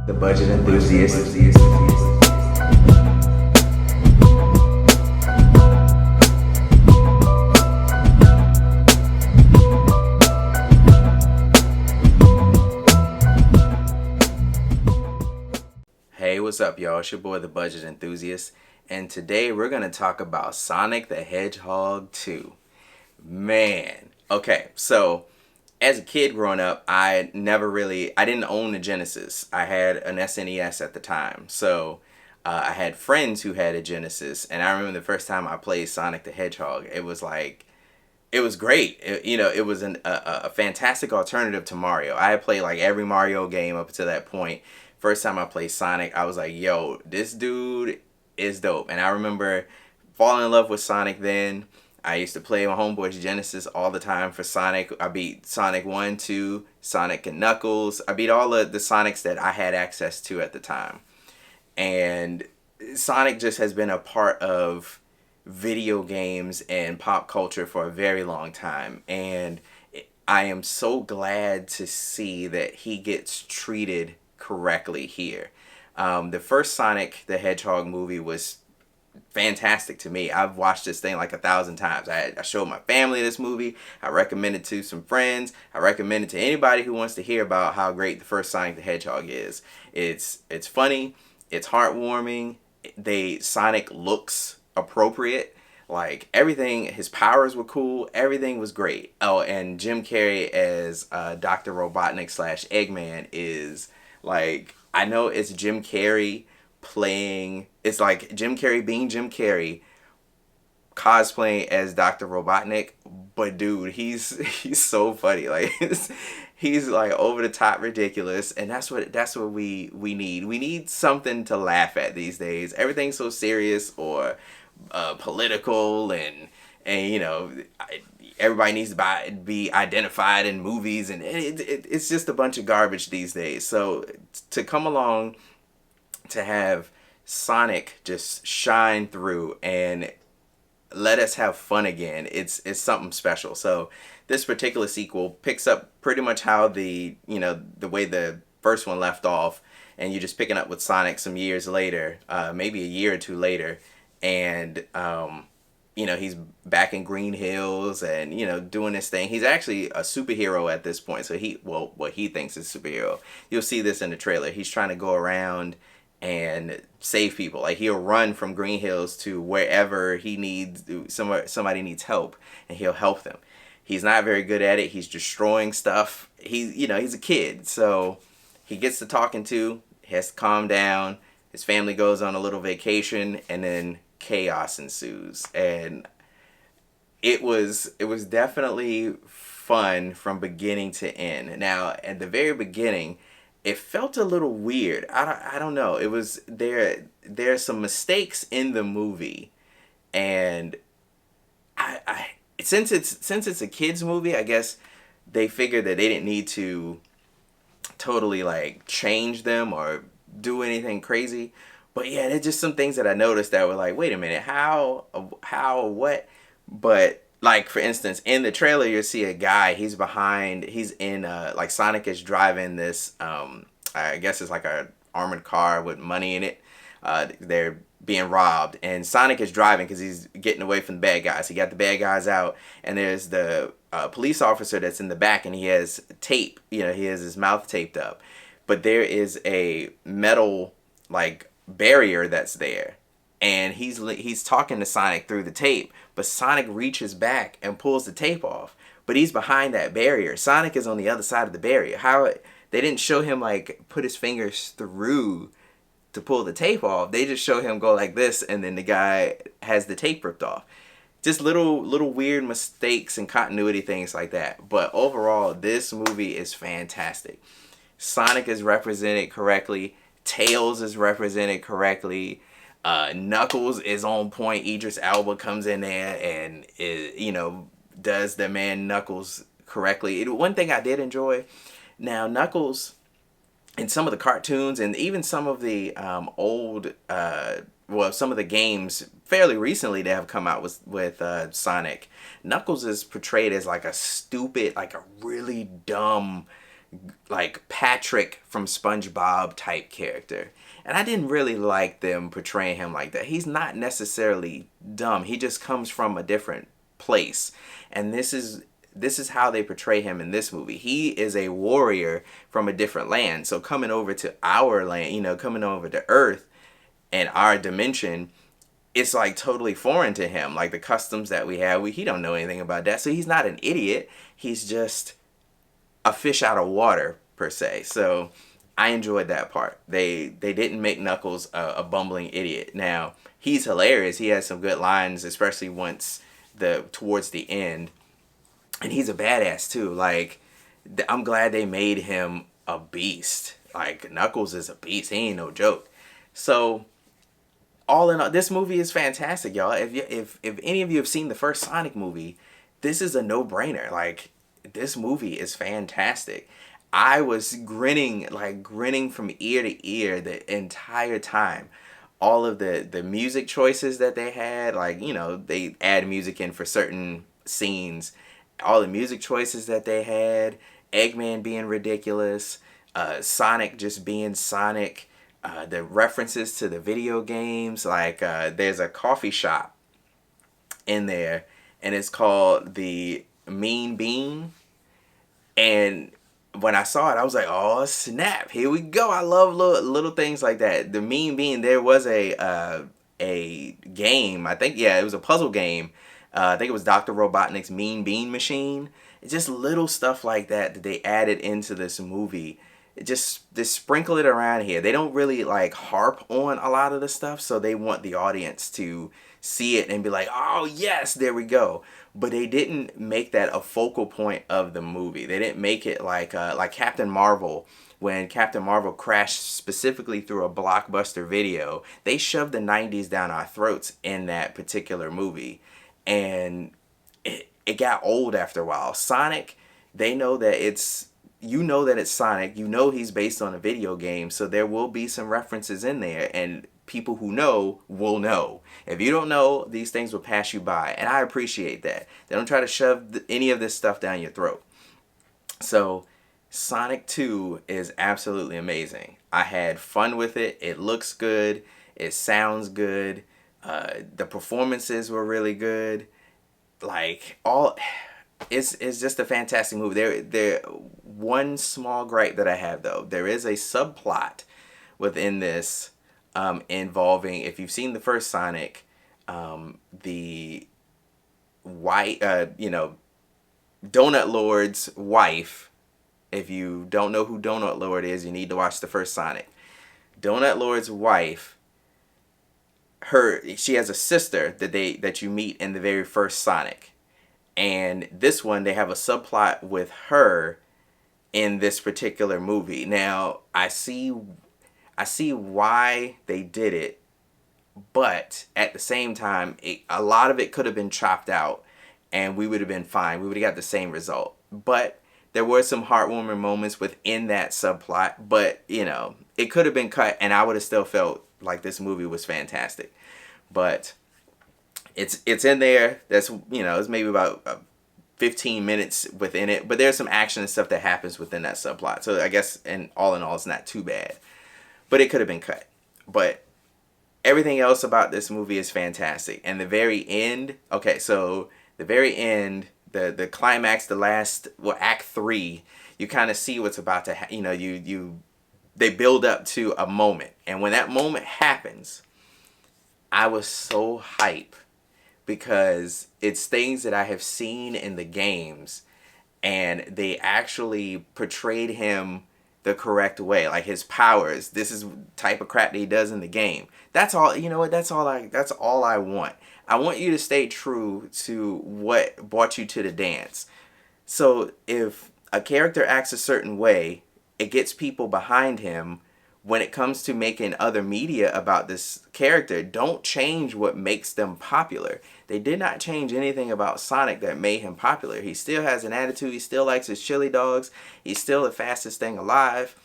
The budget enthusiast. Hey, what's up, y'all? It's your boy, the budget enthusiast, and today we're gonna talk about Sonic the Hedgehog 2. Man, okay, so as a kid growing up, I didn't own a Genesis. I had an SNES at the time. So I had friends who had a Genesis. And I remember the first time I played Sonic the Hedgehog, it was great. It was a fantastic alternative to Mario. I had played like every Mario game up to that point. First time I played Sonic, I was like, yo, this dude is dope. And I remember falling in love with Sonic then. I used to play my homeboy's Genesis all the time for Sonic. I beat Sonic 1, 2, Sonic and Knuckles. I beat all of the Sonics that I had access to at the time. And Sonic just has been a part of video games and pop culture for a very long time. And I am so glad to see that he gets treated correctly here. The first Sonic the Hedgehog movie was fantastic to me. I've watched this thing like 1,000 times. I showed my family this movie. I recommend it to some friends. I recommend it to anybody who wants to hear about how great the first Sonic the Hedgehog is. It's funny. It's heartwarming. Sonic looks appropriate. Like everything, his powers were cool. Everything was great. Oh, and Jim Carrey as Dr. Robotnik / Eggman is like, I know it's Jim Carrey playing, it's like Jim Carrey being Jim Carrey cosplaying as Dr. Robotnik, but dude, he's so funny. Like he's like over the top ridiculous, and that's what we need. We need something to laugh at these days. Everything's so serious or political, and everybody needs to be identified in movies, and it's just a bunch of garbage these days. So to come along, to have Sonic just shine through and let us have fun again, it's something special. So this particular sequel picks up pretty much how the way the first one left off, and you're just picking up with Sonic some years later, maybe a year or two later, and he's back in Green Hills and doing this thing. He's actually a superhero at this point. So what he thinks is a superhero. You'll see this in the trailer. He's trying to go around and save people. Like he'll run from Green Hills to wherever he needs, somebody needs help, and he'll help them. He's not very good at it. He's destroying stuff. He's a kid, so he gets to talking to, has to calm down. His family goes on a little vacation, and then chaos ensues. And it was definitely fun from beginning to end. Now, at the very beginning, it felt a little weird. I don't know. It was there's some mistakes in the movie, and since it's a kids movie, I guess they figured that they didn't need to totally like change them or do anything crazy. But yeah, there's just some things that I noticed that were like, wait a minute, how, what? But like, for instance, in the trailer, you'll see a guy, he's in, like Sonic is driving this, I guess it's like a armored car with money in it. They're being robbed, and Sonic is driving because he's getting away from the bad guys. He got the bad guys out, and there's the police officer that's in the back, and he has tape, he has his mouth taped up. But there is a metal, like, barrier that's there, and he's talking to Sonic through the tape, but Sonic reaches back and pulls the tape off, but he's behind that barrier. Sonic is on the other side of the barrier. How they didn't show him like put his fingers through to pull the tape off. They just show him go like this, and then the guy has the tape ripped off. Just little weird mistakes and continuity things like that. But overall, this movie is fantastic. Sonic is represented correctly. Tails is represented correctly. Knuckles is on point. Idris Elba comes in there and does the man Knuckles correctly. One thing I did enjoy, now Knuckles in some of the cartoons and even some of the some of the games fairly recently that have come out with Sonic, Knuckles is portrayed as like a stupid, like a really dumb like Patrick from SpongeBob type character. And I didn't really like them portraying him like that. He's not necessarily dumb. He just comes from a different place. And this is how they portray him in this movie. He is a warrior from a different land. So coming over to our land, coming over to Earth and our dimension, it's like totally foreign to him. Like the customs that we have, he don't know anything about that. So he's not an idiot. He's just a fish out of water per se. So I enjoyed that part. They didn't make Knuckles a bumbling idiot. Now he's hilarious. He has some good lines, especially once towards the end, and he's a badass too. Like I'm glad they made him a beast. Like Knuckles is a beast. He ain't no joke. So all in all, this movie is fantastic, y'all. If any of you have seen the first Sonic movie, this is a no-brainer. Like this movie is fantastic. I was grinning from ear to ear the entire time. All of the music choices that they had, they add music in for certain scenes. All the music choices that they had, Eggman being ridiculous, Sonic just being Sonic, the references to the video games, there's a coffee shop in there, and it's called the Mean Bean, and when I saw it, I was like, "Oh snap! Here we go!" I love little things like that. The Mean Bean. There was a game. I think it was a puzzle game. I think it was Dr. Robotnik's Mean Bean Machine. It's just little stuff like that they added into this movie. Just sprinkle it around here. They don't really harp on a lot of the stuff, so they want the audience to see it and be like, "Oh yes, there we go." But they didn't make that a focal point of the movie. They didn't make it like Captain Marvel. When Captain Marvel crashed specifically through a blockbuster video, they shoved the 90s down our throats in that particular movie. And it got old after a while. Sonic, they know that it's Sonic. You know he's based on a video game, so there will be some references in there, and people who know will know. If you don't know, these things will pass you by, and I appreciate that. They don't try to shove any of this stuff down your throat. So Sonic 2 is absolutely amazing. I had fun with it. It looks good. It sounds good. The performances were really good. It's just a fantastic movie. There one small gripe that I have though. There is a subplot within this involving, if you've seen the first Sonic, the white Donut Lord's wife. If you don't know who Donut Lord is, you need to watch the first Sonic. Donut Lord's wife, she has a sister that you meet in the very first Sonic. And this one, they have a subplot with her in this particular movie. Now, I see why they did it, but at the same time, a lot of it could have been chopped out, and we would have been fine. We would have got the same result. But there were some heartwarming moments within that subplot, but, it could have been cut, and I would have still felt like this movie was fantastic. But it's in there. That's, it's maybe about 15 minutes within it, but there's some action and stuff that happens within that subplot. So I guess in all, it's not too bad. But it could have been cut. But everything else about this movie is fantastic. And the very end, the climax, the last, Act 3, you kind of see what's about to happen. They build up to a moment. And when that moment happens, I was so hype because it's things that I have seen in the games, and they actually portrayed him the correct way, like his powers. This is the type of crap that he does in the game. That's all. You know what? That's all I want. I want you to stay true to what brought you to the dance. So if a character acts a certain way, it gets people behind him. When it comes to making other media about this character, don't change what makes them popular. They did not change anything about Sonic that made him popular. He still has an attitude. He still likes his chili dogs. He's still the fastest thing alive.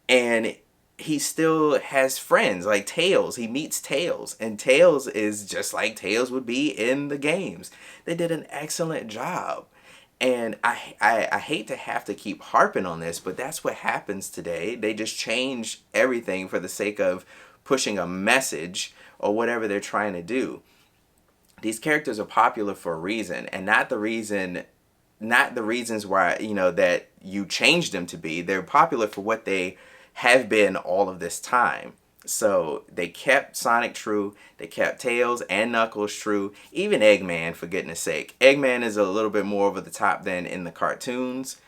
And he still has friends like Tails. He meets Tails. And Tails is just like Tails would be in the games. They did an excellent job. And I hate to have to keep harping on this, but that's what happens today. They just change everything for the sake of pushing a message or whatever they're trying to do. These characters are popular for a reason, and not the reasons why, that you changed them to be. They're popular for what they have been all of this time. So they kept Sonic true, they kept Tails and Knuckles true, even Eggman, for goodness sake. Eggman is a little bit more over the top than in the cartoons.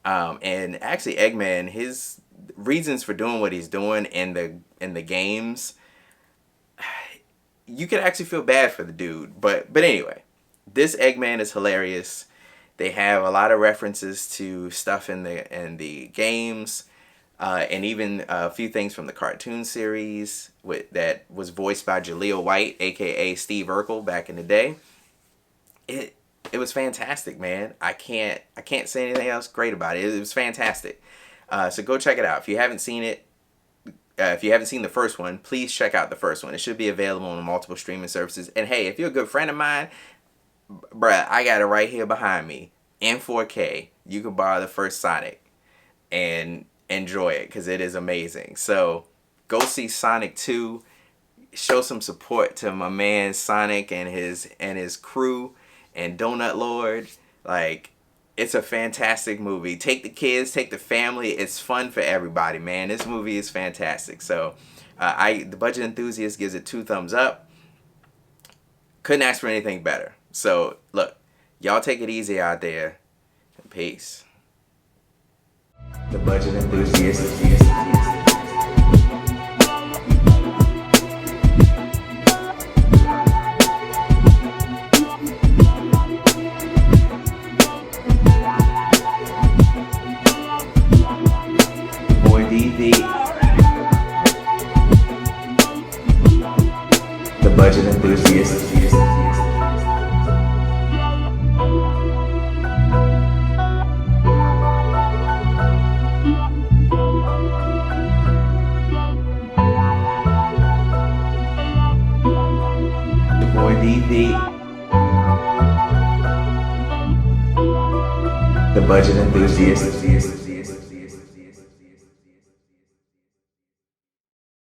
And actually Eggman, his reasons for doing what he's doing in the games, you could actually feel bad for the dude. But anyway, this Eggman is hilarious. They have a lot of references to stuff in the games. And even a few things from the cartoon series that was voiced by Jaleel White, aka Steve Urkel, back in the day. It was fantastic, man. I can't say anything else great about it. It was fantastic. So go check it out. If you haven't seen it, if you haven't seen the first one, please check out the first one. It should be available on multiple streaming services. And hey, if you're a good friend of mine, bruh, I got it right here behind me in 4K. You can borrow the first Sonic and enjoy it because it is amazing. So go see Sonic 2. Show some support to my man Sonic and his crew and Donut Lord. Like, it's a fantastic movie. Take the kids, take the family. It's fun for everybody, man. This movie is fantastic. So the Budget Enthusiast gives it 2 thumbs up. Couldn't ask for anything better. So look, y'all take it easy out there. Peace. The Budget Enthusiast. Boy DV. The Budget Enthusiast. DV. The Budget Enthusiast.